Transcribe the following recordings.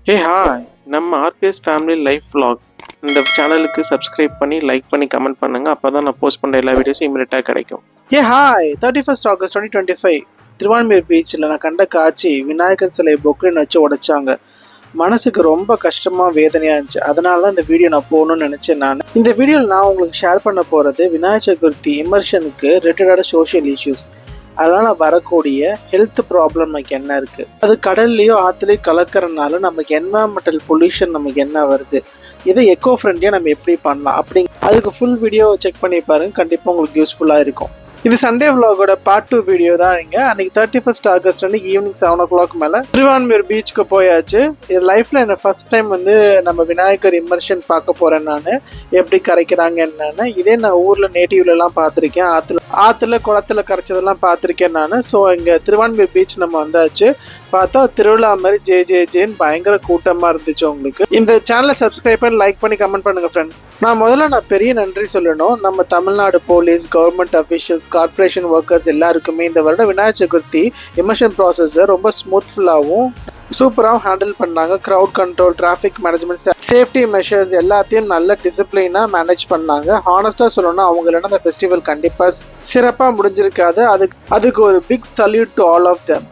Hey hi, நம்ம RPS family life vlog இந்த சேனலுக்கு சப்ஸ்கிரைப் பண்ணி லைக் பண்ணி கமெண்ட் பண்ணுங்கள். அப்போ தான் நான் போஸ்ட் பண்ணுற எல்லா வீடியோஸும் இமீடியட்டாக கிடைக்கும். Hey hi, 31st August 2025 Thiruvanmiyur பீச்சில் நான் கண்ட காட்சி விநாயகர் சிலை பொக்லின் வச்சு உடைச்சாங்க. மனசுக்கு ரொம்ப கஷ்டமாக வேதனையாக இருந்துச்சு. அதனால தான் இந்த வீடியோ நான் போகணும்னு நினச்சேன். இந்த வீடியோவில் நான் உங்களுக்கு ஷேர் பண்ண போகிறது விநாயகர் சதுர்த்தி இமர்ஷனுக்கு ரிலேட்டடான சோஷியல் இஷ்யூஸ், அதனால் வரக்கூடிய ஹெல்த் ப்ராப்ளம் நமக்கு என்ன இருக்குது, அது கடல்லையோ ஆற்றுலையோ கலக்கிறனால நமக்கு என்வரான்மெண்டல் பொல்யூஷன் நமக்கு என்ன வருது, இதை எக்கோ ஃப்ரெண்ட்லியாக நம்ம எப்படி பண்ணலாம் அதுக்கு ஃபுல் வீடியோ செக் பண்ணி பாருங்க. கண்டிப்பாக உங்களுக்கு யூஸ்ஃபுல்லாக இருக்கும். இது சண்டே விலாகோட பார்ட் 2 வீடியோ தான். அன்னைக்கு 31st August அன்னைக்கு ஈவினிங் 7 o'clock மேலே திருவான்மியூர் பீச்சுக்கு போயாச்சு. இது லைஃப்பில் என்ன ஃபர்ஸ்ட் டைம் நம்ம விநாயகர் இமர்ஷன் பார்க்க போகிறேன். நான் எப்படி கரைக்கிறாங்க என்னன்னு இதே நான் ஊரில் நேட்டிவ்லலாம் பார்த்துருக்கேன். ஆற்றுல குளத்துல கரைச்சதெல்லாம் பார்த்துருக்கேன் நான். ஸோ இங்கே திருவான்மியூர் பீச் நம்ம வந்தாச்சு. பார்த்தா திருவிழா மாதிரி ஜேன்னு பயங்கர கூட்டமாக இருந்துச்சு. உங்களுக்கு இந்த சேனலை சப்ஸ்கிரைப் பண்ணி லைக் பண்ணி கமெண்ட் பண்ணுங்கள் ஃப்ரெண்ட்ஸ். நான் பெரிய நன்றி சொல்லணும் நம்ம Tamil Nadu police, government officials, corporation workers எல்லாருக்குமே இந்த வருடம் விநாயகர் சதுர்த்தி இமர்ஷன் ப்ராசஸை ரொம்ப ஸ்மூத்ஃபுல்லாகவும் சூப்பராகவும் ஹேண்டில் பண்ணாங்க. Crowd control, traffic management, safety measures எல்லாத்தையும் நல்ல டிசிப்ளினாக மேனேஜ் பண்ணாங்க. ஹானஸ்ட்டாக சொல்லணும்னா அவங்க இல்லைன்னா அந்த ஃபெஸ்டிவல் கண்டிப்பாக சிறப்பாக முடிஞ்சிருக்காது. அதுக்கு ஒரு big salute to all of them.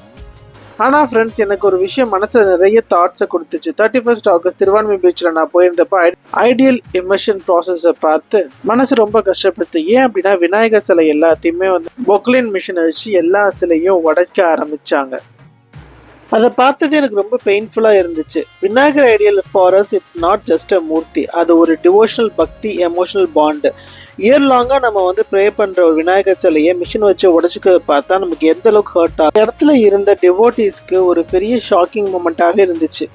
ஆனால் ஃப்ரெண்ட்ஸ், எனக்கு ஒரு விஷயம் மனசில் நிறைய தாட்ஸை கொடுத்துச்சு. 31st August திருவான்மியூர் பீச்சில் நான் போயிருந்தப்போ ஐடியல் இமர்ஷன் ப்ராசஸை பார்த்து மனசு ரொம்ப கஷ்டப்படுத்து. ஏன் அப்படின்னா விநாயகர் சிலை எல்லாத்தையுமே பொக்லின் மிஷினை வச்சு எல்லா சிலையும் உடைக்க ஆரம்பித்தாங்க. அதை பார்த்தது எனக்கு ரொம்ப பெயின்ஃபுல்லாக இருந்துச்சு. Vinayagar ideal for us it's not just a மூர்த்தி, அது ஒரு டிவோஷனல் பக்தி, எமோஷனல் பாண்டு. இயர் லாங்காக நம்ம ப்ரே பண்ணுற ஒரு விநாயகர் சிலையை மிஷின் வச்சு உடச்சிக்கிறத பார்த்தா நமக்கு எந்த அளவுக்கு ஹர்ட் ஆகும். இடத்துல இருந்த டிவோட்டீஸ்க்கு ஒரு பெரிய ஷாக்கிங் மூமெண்ட்டாகவே இருந்துச்சு.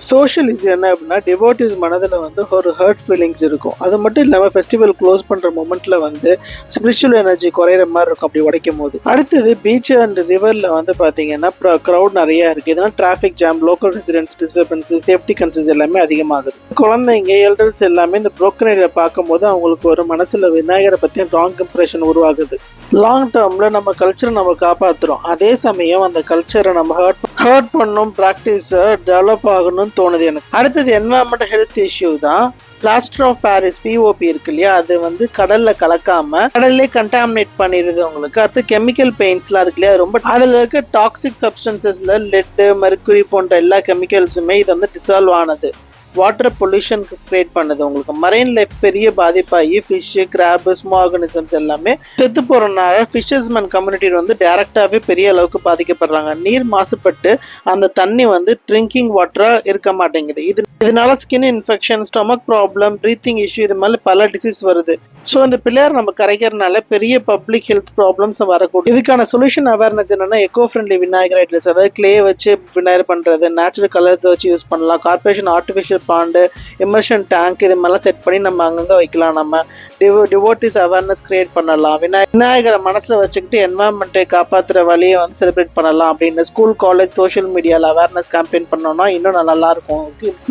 சோஷியல் இஷ்யூ என்ன அப்படின்னா டிவோட்டீஸ் மனதில் ஒரு ஹர்ட் ஃபீலிங்ஸ் இருக்கும். அது மட்டும் இல்லாமல் ஃபெஸ்டிவல் க்ளோஸ் பண்ணுற மூமெண்ட்டில் ஸ்பிரிச்சுவல் எனர்ஜி குறையிற மாதிரி இருக்கும் அப்படி உடைக்கும் போது. அடுத்தது பீச் அண்ட் ரிவரில் பார்த்தீங்கன்னா க்ரௌட் நிறையா இருக்குது. இதனால் traffic jam, local residents disturbance, safety concerns எல்லாமே அதிகமாகுது. குழந்தைங்க, எல்டர்ஸ் எல்லாமே இந்த ப்ரோக்கன் ஏரியா பார்க்கும்போது அவங்களுக்கு ஒரு மனசில் விநாயகரை பற்றின ராங் இம்ப்ரெஷன் உருவாகுது. லாங் டேர்மில் நம்ம கல்ச்சரை நம்ம காப்பாற்றுறோம், அதே சமயம் அந்த கல்ச்சரை நம்ம ஹர்ட் பண்ணணும், ப்ராக்டிஸை டெவலப் ஆகணும்னு தோணுது எனக்கு. அடுத்தது என்வரான்மெண்டல் ஹெல்த் இஷ்யூ தான். பிளாஸ்டர் ஆஃப் பாரிஸ் POP இருக்கு இல்லையா, அது கடல்ல கலக்காம கடல்லே கண்டாமினேட் பண்ணிடுது உங்களுக்கு. அடுத்து கெமிக்கல் பெயிண்ட்ஸ்லாம் இருக்கு இல்லையா, ரொம்ப அதில் இருக்க டாக்ஸிக் சப்ஸ்டன்சஸ்ல லெட், மெர்க்குரி போன்ற எல்லா கெமிக்கல்ஸுமே இது டிசால்வ் ஆனது வாட்டர் பொல்யூஷனுக்கு கிரியேட் பண்ணுது. உங்களுக்கு மரைன் லைஃப் பெரிய பாதிப்பாகி ஃபிஷ்ஷு, கிராப், ஸ்மால் ஆர்கானிசம்ஸ் எல்லாமே செத்து போகிறனால ஃபிஷர்ஸ்மேன் கம்யூனிட்டி டேரெக்டாகவே பெரிய அளவுக்கு பாதிக்கப்படுறாங்க. நீர் மாசுபட்டு அந்த தண்ணி ட்ரிங்கிங் வாட்டராக இருக்க மாட்டேங்குது. இதனால skin infection, stomach problem, breathing issue, இது மாதிரி பல டிசீஸ் வருது. ஸோ இந்த பிள்ளையார் நம்ம கரைக்கிறதுனால பெரிய பப்ளிக் ஹெல்த் ப்ராப்ளம்ஸ் வரக்கூடும். இதுக்கான சொல்யூஷன் அவேர்னஸ் என்னன்னா எக்கோ ஃப்ரெண்ட்லி விநாயகர் ஐட்டல்ஸ், அதாவது கிளே வச்சு விநாயகர் பண்ணுறது, நேச்சுரல் கலர்ஸ் வச்சு யூஸ் பண்ணலாம். Corporation artificial pond, immersion tank இது மாதிரிலாம் செட் பண்ணி நம்ம அங்கங்கே வைக்கலாம். நம்ம டிவோட்டிஸ் அவேர்னஸ் கிரியேட் பண்ணலாம். விநாயகரை மனசில் வச்சுக்கிட்டு என்வரான்மெண்ட்டை காப்பாற்றுற வழியை செலிப்ரேட் பண்ணலாம் அப்படின்னு ஸ்கூல், காலேஜ், சோஷியல் மீடியாவில் அவேர்னஸ் கேம்பெயின் பண்ணோம்னா இன்னும் நல்லா இருக்கும்,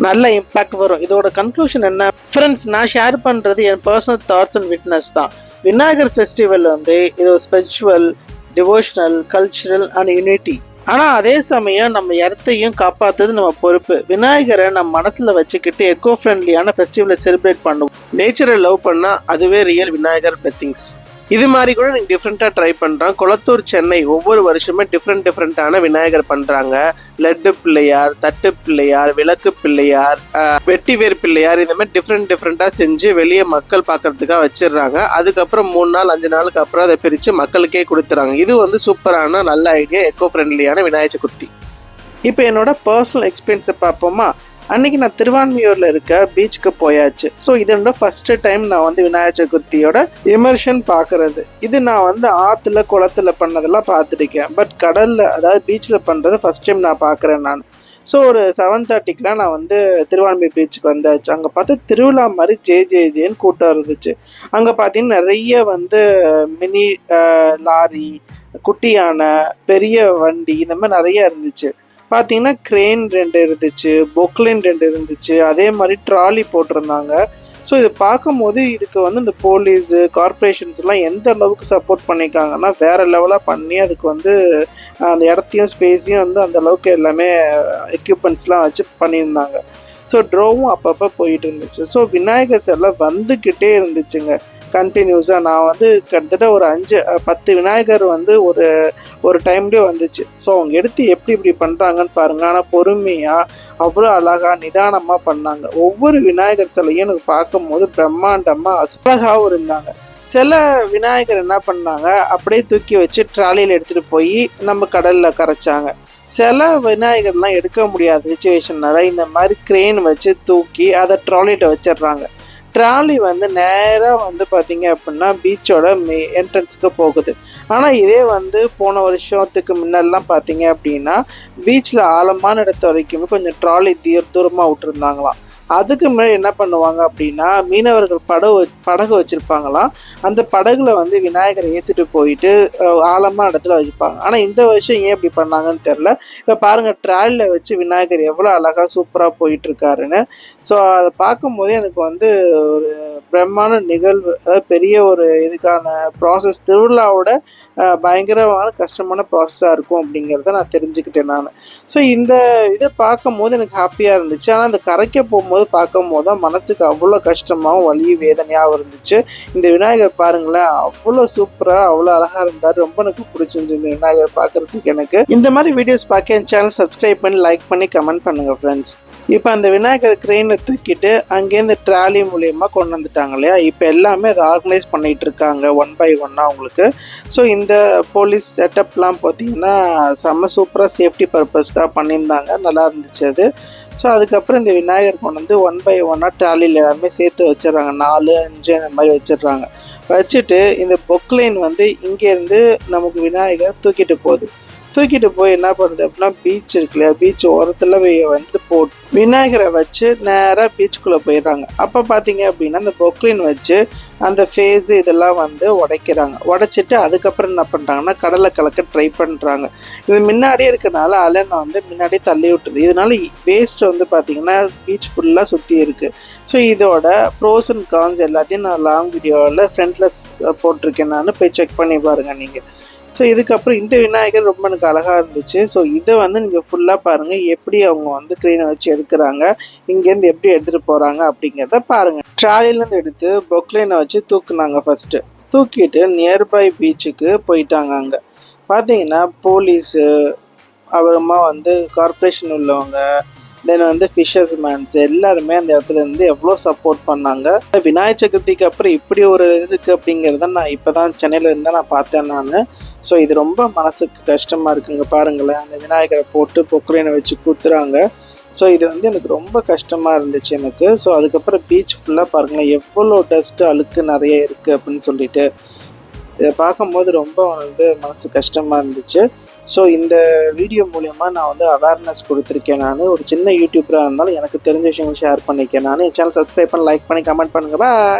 நல்ல இம்பாக்ட் வரும். இதோட கன்க்ளூஷன் என்ன ஃப்ரெண்ட்ஸ், நான் ஷேர் பண்ணுறது என் பர்சனல் தாட்ஸ் அண்ட் விட்னஸ் தான். விநாயகர் ஃபெஸ்டிவல் இது spiritual, devotional, cultural and unity. ஆனால் அதே சமயம் நம்ம இடத்தையும் காப்பாற்றுறது நம்ம பொறுப்பு. விநாயகரை நம்ம மனசில் வச்சுக்கிட்டு எக்கோ ஃப்ரெண்ட்லியான ஃபெஸ்டிவலை செலிப்ரேட் பண்ணுவோம். நேச்சரை லவ் பண்ணால் அதுவே ரியல் விநாயகர் பிளெஸிங்ஸ். இது மாதிரி கூட நீங்கள் டிஃப்ரெண்ட்டாக ட்ரை பண்ணுறோம். குளத்தூர், சென்னை ஒவ்வொரு வருஷமே டிஃப்ரெண்ட்டான விநாயகர் பண்ணுறாங்க. லட்டு பிள்ளையார், தட்டு பிள்ளையார், விளக்கு பிள்ளையார், வெட்டிவேர் பிள்ளையார், இந்த மாதிரி டிஃப்ரெண்ட்டாக செஞ்சு வெளியே மக்கள் பார்க்கறதுக்காக வச்சிடுறாங்க. அதுக்கப்புறம் 3 நாள் 5 நாளுக்கு அப்புறம் அதை பிரித்து மக்களுக்கே கொடுத்துறாங்க. இது சூப்பரான நல்ல ஐடியா, எக்கோ ஃப்ரெண்ட்லியான விநாயகர் சதுர்த்தி. இப்போ என்னோட பர்சனல் எக்ஸ்பீரியன்ஸை பார்ப்போமா. அன்றைக்கி நான் திருவான்மியூரில் இருக்க பீச்சுக்கு போயாச்சு. ஸோ இதோட ஃபஸ்ட்டு டைம் நான் விநாயகர் சதுர்த்தியோட இமர்ஷன் பார்க்குறது. இது நான் ஆற்றுல குளத்துல பண்ணதெல்லாம் பார்த்துருக்கேன். பட் கடலில், அதாவது பீச்சில் பண்ணுறது ஃபஸ்ட் டைம் நான் பார்க்குறேன் நான். ஸோ ஒரு 7:30க்குலாம் நான் திருவான்மியூர் பீச்சுக்கு வந்தாச்சு. அங்கே பார்த்தா திருவிழா மாதிரி ஜேன்னு கூட்டம் இருந்துச்சு. அங்கே பார்த்தீங்கன்னா நிறைய மினி லாரி, குட்டி யானை, பெரிய வண்டி, இந்த மாதிரி நிறைய இருந்துச்சு. பார்த்தீங்கன்னா கிரெயின் 2 இருந்துச்சு, பொக்லின் 2 இருந்துச்சு, அதே மாதிரி ட்ராலி போட்டிருந்தாங்க. ஸோ இதை பார்க்கும்போது இதுக்கு வந்து இந்த போலீஸு கார்பரேஷன்ஸ்லாம் எந்த அளவுக்கு சப்போர்ட் பண்ணியிருக்காங்கன்னா வேறு லெவலாக பண்ணி அதுக்கு வந்து அந்த இடத்தையும் ஸ்பேஸையும் வந்து அந்த அளவுக்கு எல்லாமே எக்யூப்மெண்ட்ஸ்லாம் வச்சு பண்ணியிருந்தாங்க. ஸோ ட்ரோவும் அப்பப்போ போயிட்டு இருந்துச்சு. ஸோ விநாயகர் சிலை வந்துக்கிட்டே இருந்துச்சுங்க கண்டினியூஸாக. நான் வந்து கிட்டத்தட்ட ஒரு 5-10 விநாயகர் வந்து ஒரு டைம்லேயே வந்துச்சு. ஸோ அவங்க எடுத்து இப்படி பண்ணுறாங்கன்னு பாருங்கள். ஆனால் பொறுமையாக அவ்வளோ அழகாக நிதானமாக பண்ணாங்க. ஒவ்வொரு விநாயகர் சிலையும் எனக்கு பார்க்கும்போது பிரம்மாண்டமாக அழகாகவும் இருந்தாங்க. சில விநாயகர் என்ன பண்ணாங்க, அப்படியே தூக்கி வச்சு ட்ராலியில் எடுத்துகிட்டு போய் நம்ம கடலில் கரைச்சாங்க. சில விநாயகர்லாம் எடுக்க முடியாத சுச்சுவேஷன்னால இந்த மாதிரி க்ரெயின் வச்சு தூக்கி அதை ட்ராலிகிட்ட வச்சிடுறாங்க. ட்ராலி வந்து நேராக வந்து பார்த்திங்க அப்படின்னா பீச்சோட என்ட்ரன்ஸுக்கு போகுது. ஆனால் இதே வந்து போன வருஷத்துக்கு முன்னெல்லாம் பார்த்தீங்க அப்படின்னா பீச்சில் ஆழமான இடத்த வரைக்குமே கொஞ்சம் ட்ராலி தூரமாக விட்டுருந்தாங்களாம். அதுக்கு முன்னாடி என்ன பண்ணுவாங்க அப்படின்னா மீனவர்கள் படகு வச்சுருப்பாங்களாம். அந்த படகுல வந்து விநாயகரை ஏற்றிட்டு போயிட்டு ஆழமான இடத்துல வச்சுப்பாங்க. ஆனால் இந்த வருஷம் ஏன் இப்படி பண்ணாங்கன்னு தெரில. இப்போ பாருங்கள், ட்ராலியில் வச்சு விநாயகர் எவ்வளோ அழகாக சூப்பராக போயிட்டுருக்காருன்னு. ஸோ அதை பார்க்கும்போதே எனக்கு வந்து ஒரு பிரம்மாண்ட நிகழ்வு, பெரிய ஒரு இதுக்கான ப்ராசஸ், திருவிழாவோட பயங்கரமான கஷ்டமான ப்ராசஸாக இருக்கும் அப்படிங்கிறத நான் தெரிஞ்சுக்கிட்டேன் நான். ஸோ இந்த இதை பார்க்கும்போது எனக்கு ஹாப்பியாக இருந்துச்சு. ஆனால் அந்த கரைக்க போகும்போது பார்க்கும்போது தான் மனசுக்கு அவ்வளோ கஷ்டமாகவும் வலி வேதனையாகவும் இருந்துச்சு. இந்த விநாயகர் பாருங்களேன், அவ்வளோ சூப்பராக அவ்வளோ அழகாக இருந்தார். ரொம்ப எனக்கு பிடிச்சிருந்துச்சு இந்த விநாயகர் பார்க்குறதுக்கு. எனக்கு இந்த மாதிரி வீடியோஸ் பார்க்க என் சேனல் சப்ஸ்கிரைப் பண்ணி லைக் பண்ணி கமெண்ட் பண்ணுங்கள் ஃப்ரெண்ட்ஸ். இப்போ அந்த விநாயகர் க்ரெயினில் தூக்கிட்டு அங்கேருந்து ட்ராலி மூலியமாக கொண்டு வந்துட்டாங்க இல்லையா. இப்போ எல்லாமே அதை ஆர்கனைஸ் பண்ணிகிட்டு இருக்காங்க 1 by 1 அவங்களுக்கு. ஸோ இந்த போலீஸ் செட்டப்லாம் பார்த்தீங்கன்னா செம்ம சூப்பராக சேஃப்டி பர்பஸ்க்காக பண்ணியிருந்தாங்க. நல்லா இருந்துச்சு அது. ஸோ அதுக்கப்புறம் இந்த விநாயகர் கொண்டு வந்து 1 by 1 ட்ராலியில் எல்லாமே சேர்த்து வச்சிடுறாங்க. 4, 5 இந்த மாதிரி வச்சிடுறாங்க. வச்சுட்டு இந்த பொக்லைன் வந்து இங்கேருந்து நமக்கு விநாயகர் தூக்கிட்டு போய் என்ன பண்ணுது அப்படின்னா பீச் இருக்கு இல்லையா, பீச் ஓரத்தில் வந்து போட்டு விநாயகரை வச்சு நேராக பீச்சுக்குள்ளே போயிடுறாங்க. அப்போ பார்த்தீங்க அப்படின்னா அந்த பொக்லின் வச்சு அந்த ஃபேஸு இதெல்லாம் வந்து உடைச்சிட்டு அதுக்கப்புறம் என்ன பண்ணுறாங்கன்னா கடலை கலக்க ட்ரை பண்ணுறாங்க. இது முன்னாடியே இருக்கனால அலனை வந்து முன்னாடியே தள்ளி விட்டுருது. இதனால வேஸ்ட் வந்து பார்த்திங்கன்னா பீச் ஃபுல்லாக சுற்றி இருக்குது. ஸோ இதோட ப்ரோஸ் அண்ட் கான்ஸ் எல்லாத்தையும் நான் லாங் வீடியோவில் ஃப்ரண்ட்லெஸ் போட்டிருக்கேன், நான் போய் செக் பண்ணி பாருங்கள் நீங்கள். ஸோ இதுக்கப்புறம் இந்த விநாயகர் ரொம்ப எனக்கு அழகாக இருந்துச்சு. ஸோ இதை வந்து நீங்கள் ஃபுல்லாக பாருங்கள், எப்படி அவங்க வந்து க்ரீனை வச்சு எடுக்கிறாங்க, இங்கேருந்து எப்படி எடுத்துகிட்டு போகிறாங்க அப்படிங்கிறத பாருங்கள். ட்ராலிலேருந்து எடுத்து பொக்லைனை வச்சு தூக்குனாங்க. ஃபஸ்ட்டு தூக்கிட்டு நியர்பை பீச்சுக்கு போயிட்டாங்க. அங்கே பார்த்தீங்கன்னா போலீஸு, அப்புறமா வந்து கார்பரேஷன் உள்ளவங்க, தென் வந்து ஃபிஷர்ஸ் மேன்ஸ் எல்லாருமே அந்த இடத்துல இருந்து எவ்வளோ சப்போர்ட் பண்ணாங்க. விநாயகர் சதுர்த்திக்கு அப்புறம் இப்படி ஒரு இது இருக்குது அப்படிங்கிறத நான் இப்போ தான் சென்னையில் இருந்தால் நான் பார்த்தேன் நான். ஸோ இது ரொம்ப மனசுக்கு கஷ்டமாக இருக்குங்க. பாருங்களேன், அந்த விநாயகரை போட்டு பொக்லைனை வச்சு குத்துறாங்க. ஸோ இது வந்து எனக்கு ரொம்ப கஷ்டமாக இருந்துச்சு எனக்கு. ஸோ அதுக்கப்புறம் பீச் ஃபுல்லாக பாருங்களேன், எவ்வளோ டஸ்ட்டு அழுக்கு நிறைய இருக்குது அப்படின்னு சொல்லிட்டு இதை பார்க்கும்போது ரொம்ப வந்து மனசு கஷ்டமாக இருந்துச்சு. ஸோ இந்த வீடியோ மூலயமா நான் வந்து அவேர்னஸ் கொடுத்துருக்கேன். நான் ஒரு சின்ன யூடியூபராக இருந்தாலும் எனக்கு தெரிஞ்ச விஷயங்கள் ஷேர் பண்ணியிருக்கேன். நான் என் சேனல் சப்ஸ்கிரைப் பண்ணி லைக் பண்ணி கமெண்ட் பண்ணுங்கள். பாய்.